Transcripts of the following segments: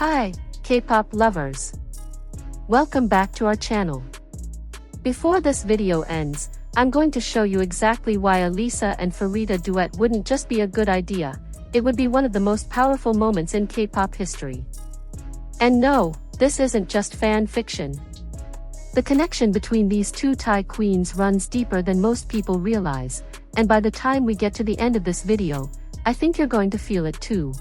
Hi, K-pop lovers. Welcome back to our channel. Before this video ends, I'm going to show you exactly why a Lisa and Pharita duet wouldn't just be a good idea, it would be one of the most powerful moments in K-pop history. And no, this isn't just fan fiction. The connection between these two Thai queens runs deeper than most people realize, and by the time we get to the end of this video, I think you're going to feel it too.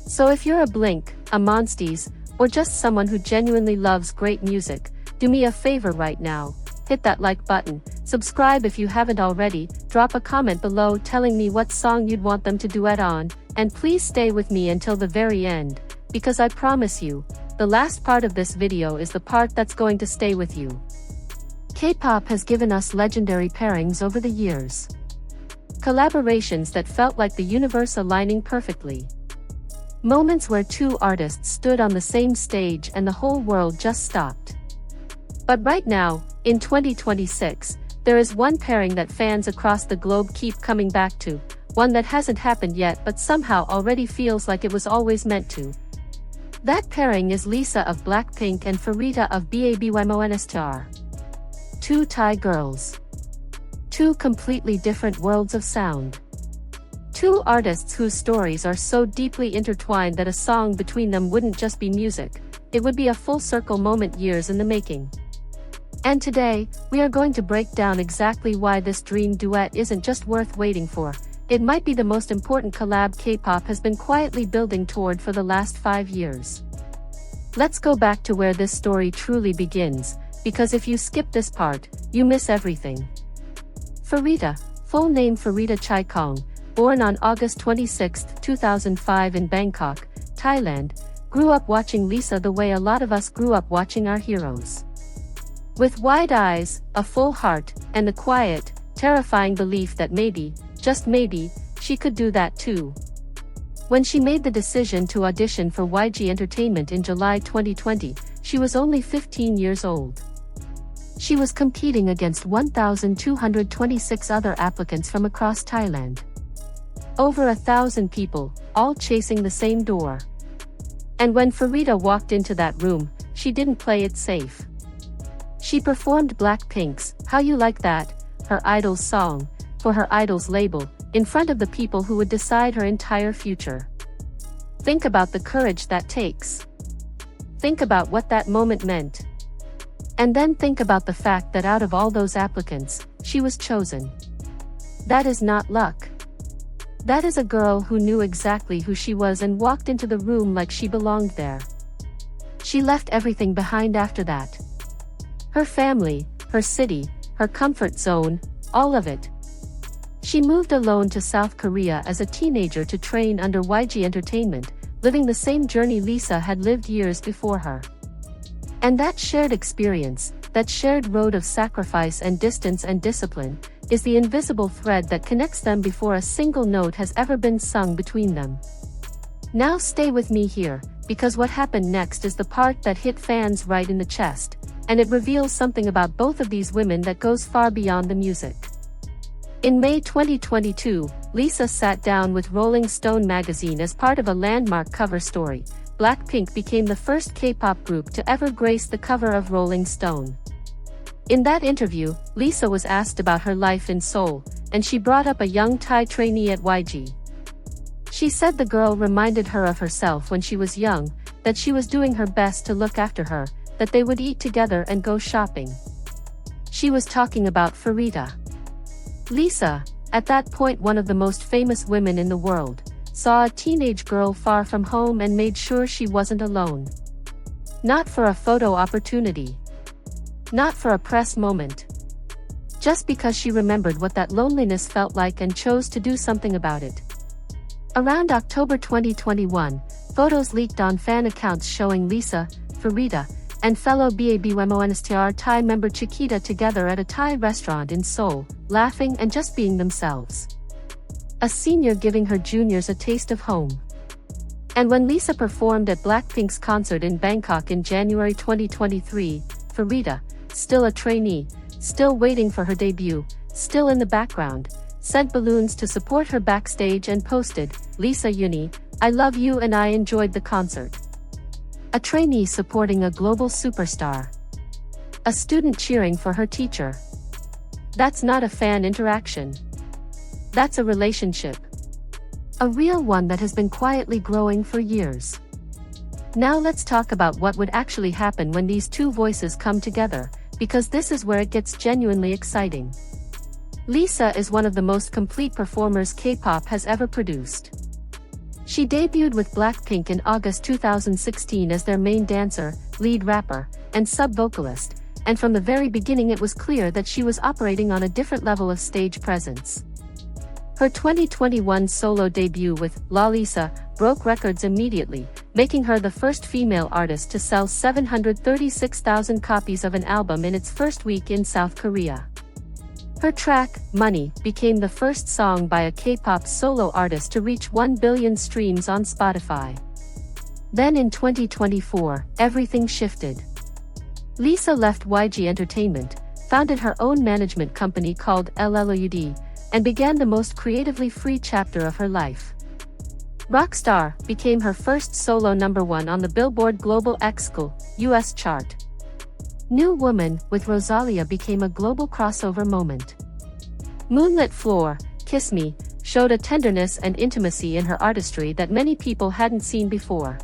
So if you're a Blink, a Monsties, or just someone who genuinely loves great music, do me a favor right now, hit that like button, subscribe if you haven't already, drop a comment below telling me what song you'd want them to duet on, and please stay with me until the very end, because I promise you, the last part of this video is the part that's going to stay with you. K-pop has given us legendary pairings over the years. Collaborations that felt like the universe aligning perfectly. Moments where two artists stood on the same stage and the whole world just stopped. But right now, in 2026, there is one pairing that fans across the globe keep coming back to, one that hasn't happened yet but somehow already feels like it was always meant to. That pairing is Lisa of Blackpink and Pharita of babymonster. Two Thai girls. Two completely different worlds of sound. Two artists whose stories are so deeply intertwined that a song between them wouldn't just be music, it would be a full circle moment years in the making. And today, we are going to break down exactly why this dream duet isn't just worth waiting for, it might be the most important collab K-pop has been quietly building toward for the last 5 years. Let's go back to where this story truly begins, because if you skip this part, you miss everything. Pharita, full name Pharita Chaikong, born on August 26, 2005 in Bangkok, Thailand, grew up watching Lisa the way a lot of us grew up watching our heroes. With wide eyes, a full heart, and the quiet, terrifying belief that maybe, just maybe, she could do that too. When she made the decision to audition for YG Entertainment in July 2020, she was only 15 years old. She was competing against 1,226 other applicants from across Thailand. Over 1,000 people, all chasing the same door. And when Pharita walked into that room, she didn't play it safe. She performed Blackpink's How You Like That, her idol's song, for her idol's label, in front of the people who would decide her entire future. Think about the courage that takes. Think about what that moment meant. And then think about the fact that out of all those applicants, she was chosen. That is not luck. That is a girl who knew exactly who she was and walked into the room like she belonged there. She left everything behind after that. Her family, her city, her comfort zone, all of it. She moved alone to South Korea as a teenager to train under YG Entertainment, living the same journey Lisa had lived years before her. And that shared experience, that shared road of sacrifice and distance and discipline, is the invisible thread that connects them before a single note has ever been sung between them. Now stay with me here, because what happened next is the part that hit fans right in the chest, and it reveals something about both of these women that goes far beyond the music. In May 2022, Lisa sat down with Rolling Stone magazine as part of a landmark cover story. Blackpink became the first K-pop group to ever grace the cover of Rolling Stone. In that interview, Lisa was asked about her life in Seoul, and she brought up a young Thai trainee at YG. She said the girl reminded her of herself when she was young, that she was doing her best to look after her, that they would eat together and go shopping. She was talking about Pharita. Lisa, at that point one of the most famous women in the world, saw a teenage girl far from home and made sure she wasn't alone. Not for a photo opportunity. Not for a press moment. Just because she remembered what that loneliness felt like and chose to do something about it. Around October 2021, photos leaked on fan accounts showing Lisa, Pharita, and fellow babymonster Thai member Chiquita together at a Thai restaurant in Seoul, laughing and just being themselves. A senior giving her juniors a taste of home. And when Lisa performed at Blackpink's concert in Bangkok in January 2023, Pharita, still a trainee, still waiting for her debut, still in the background, sent balloons to support her backstage and posted, "Lisa Uni, I love you and I enjoyed the concert." A trainee supporting a global superstar. A student cheering for her teacher. That's not a fan interaction. That's a relationship. A real one that has been quietly growing for years. Now let's talk about what would actually happen when these two voices come together, because this is where it gets genuinely exciting. Lisa is one of the most complete performers K-pop has ever produced. She debuted with Blackpink in August 2016 as their main dancer, lead rapper, and sub-vocalist, and from the very beginning it was clear that she was operating on a different level of stage presence. Her 2021 solo debut with La Lisa broke records immediately, making her the first female artist to sell 736,000 copies of an album in its first week in South Korea. Her track, Money, became the first song by a K-pop solo artist to reach 1 billion streams on Spotify. Then in 2024, everything shifted. Lisa left YG Entertainment, founded her own management company called LLUD, and began the most creatively free chapter of her life. Rockstar became her first solo #1 on the Billboard Global Excl. US chart. New Woman with Rosalia became a global crossover moment. Moonlit Floor, Kiss Me, showed a tenderness and intimacy in her artistry that many people hadn't seen before.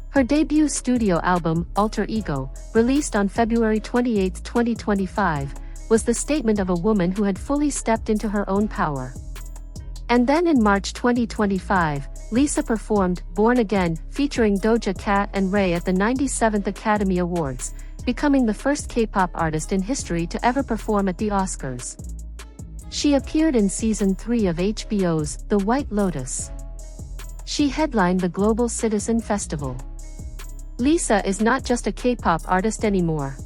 Her debut studio album, Alter Ego, released on February 28, 2025, was the statement of a woman who had fully stepped into her own power. And then in March 2025, Lisa performed Born Again, featuring Doja Cat and Ray at the 97th Academy Awards, becoming the first K-pop artist in history to ever perform at the Oscars. She appeared in Season 3 of HBO's The White Lotus. She headlined the Global Citizen Festival. Lisa is not just a K-pop artist anymore.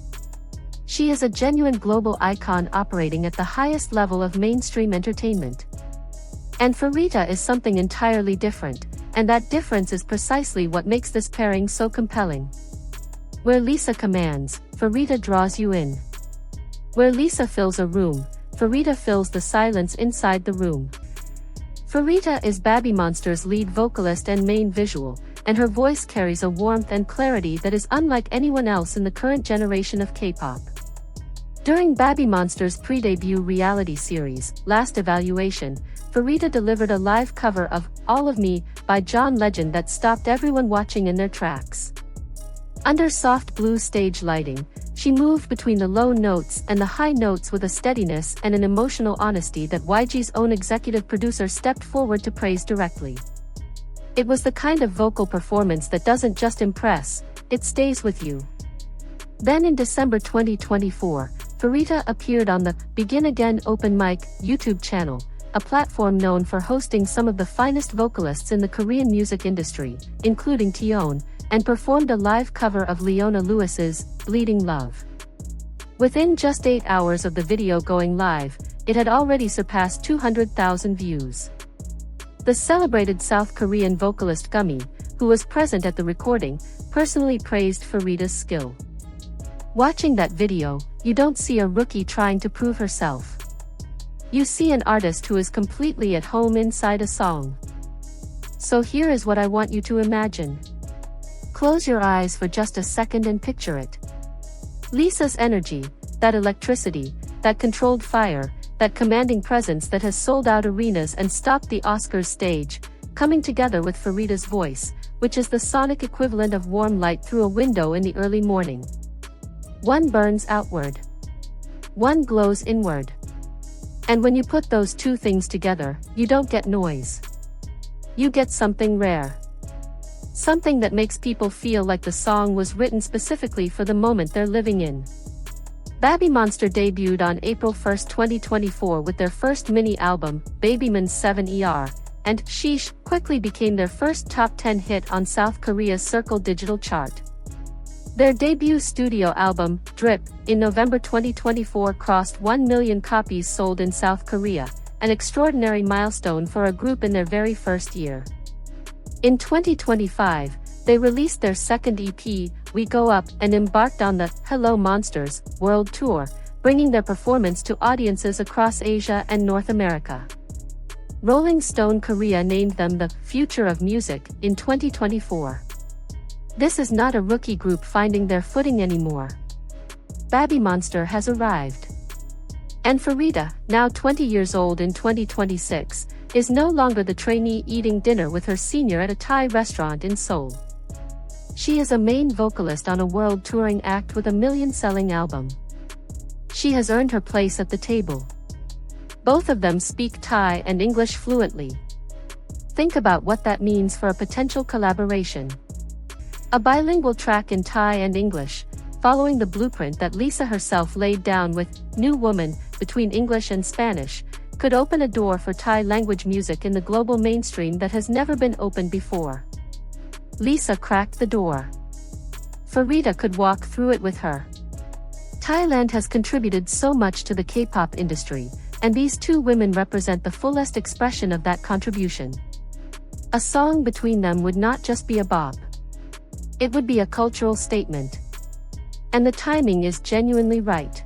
She is a genuine global icon operating at the highest level of mainstream entertainment. And Pharita is something entirely different, and that difference is precisely what makes this pairing so compelling. Where Lisa commands, Pharita draws you in. Where Lisa fills a room, Pharita fills the silence inside the room. Pharita is babymonster's lead vocalist and main visual, and her voice carries a warmth and clarity that is unlike anyone else in the current generation of K-pop. During babymonster's pre-debut reality series, Last Evaluation, Pharita delivered a live cover of All of Me by John Legend that stopped everyone watching in their tracks. Under soft blue stage lighting, she moved between the low notes and the high notes with a steadiness and an emotional honesty that YG's own executive producer stepped forward to praise directly. It was the kind of vocal performance that doesn't just impress, it stays with you. Then in December 2024, Pharita appeared on the Begin Again Open Mic YouTube channel, a platform known for hosting some of the finest vocalists in the Korean music industry, including Taeyeon, and performed a live cover of Leona Lewis's Bleeding Love. Within just 8 hours of the video going live, it had already surpassed 200,000 views. The celebrated South Korean vocalist Gummy, who was present at the recording, personally praised Pharita's skill. Watching that video, you don't see a rookie trying to prove herself. You see an artist who is completely at home inside a song. So here is what I want you to imagine. Close your eyes for just a second and picture it. Lisa's energy, that electricity, that controlled fire, that commanding presence that has sold out arenas and stopped the Oscars stage, coming together with Pharita's voice, which is the sonic equivalent of warm light through a window in the early morning. One burns outward. One glows inward. And when you put those two things together, you don't get noise. You get something rare. Something that makes people feel like the song was written specifically for the moment they're living in. babymonster debuted on April 1, 2024 with their first mini-album, babymonster 7ER, and Sheesh quickly became their first top 10 hit on South Korea's Circle Digital chart. Their debut studio album, Drip, in November 2024 crossed 1 million copies sold in South Korea, an extraordinary milestone for a group in their very first year. In 2025, they released their second EP, We Go Up, and embarked on the Hello Monsters World Tour, bringing their performance to audiences across Asia and North America. Rolling Stone Korea named them the future of music in 2024. This is not a rookie group finding their footing anymore. Babymonster has arrived. And Pharita, now 20 years old in 2026, is no longer the trainee eating dinner with her senior at a Thai restaurant in Seoul. She is a main vocalist on a world touring act with a million-selling album. She has earned her place at the table. Both of them speak Thai and English fluently. Think about what that means for a potential collaboration. A bilingual track in Thai and English, following the blueprint that Lisa herself laid down with New Woman, between English and Spanish, could open a door for Thai language music in the global mainstream that has never been opened before. Lisa cracked the door. Pharita could walk through it with her. Thailand has contributed so much to the K-pop industry, and these two women represent the fullest expression of that contribution. A song between them would not just be a bop. It would be a cultural statement. And the timing is genuinely right.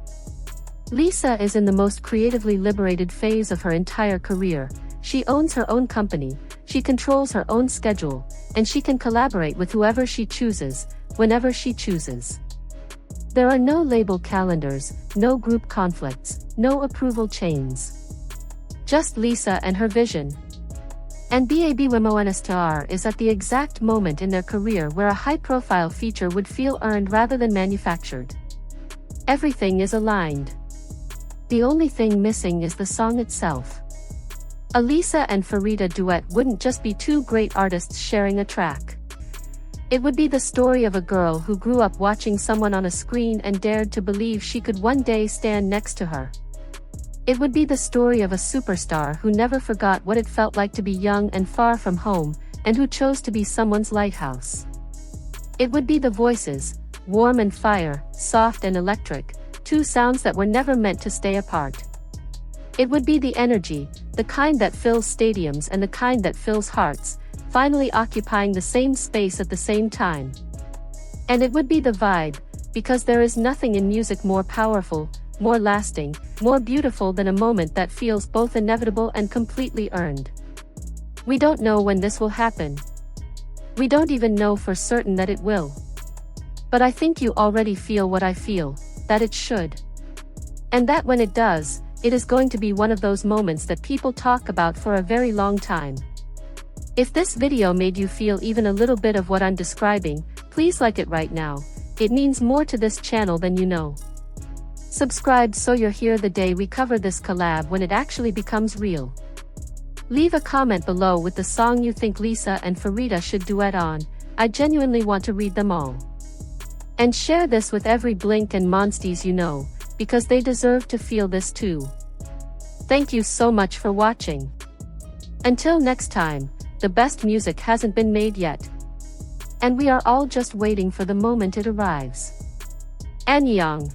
Lisa is in the most creatively liberated phase of her entire career. She owns her own company, she controls her own schedule, and she can collaborate with whoever she chooses, whenever she chooses. There are no label calendars, no group conflicts, no approval chains. Just Lisa and her vision. And babymonster is at the exact moment in their career where a high-profile feature would feel earned rather than manufactured. Everything is aligned. The only thing missing is the song itself. A Lisa and Pharita duet wouldn't just be two great artists sharing a track. It would be the story of a girl who grew up watching someone on a screen and dared to believe she could one day stand next to her. It would be the story of a superstar who never forgot what it felt like to be young and far from home, and who chose to be someone's lighthouse. It would be the voices, warm and fire, soft and electric, two sounds that were never meant to stay apart. It would be the energy, the kind that fills stadiums and the kind that fills hearts, finally occupying the same space at the same time. And it would be the vibe, because there is nothing in music more powerful, more lasting, more beautiful than a moment that feels both inevitable and completely earned. We don't know when this will happen. We don't even know for certain that it will. But I think you already feel what I feel, that it should. And that when it does, it is going to be one of those moments that people talk about for a very long time. If this video made you feel even a little bit of what I'm describing, please like it right now. It means more to this channel than you know. Subscribe so you're here the day we cover this collab when it actually becomes real. Leave a comment below with the song you think Lisa and Pharita should duet on. I genuinely want to read them all. And share this with every Blink and Monsties you know, because they deserve to feel this too. Thank you so much for watching. Until next time, the best music hasn't been made yet. And we are all just waiting for the moment it arrives. Annyeong.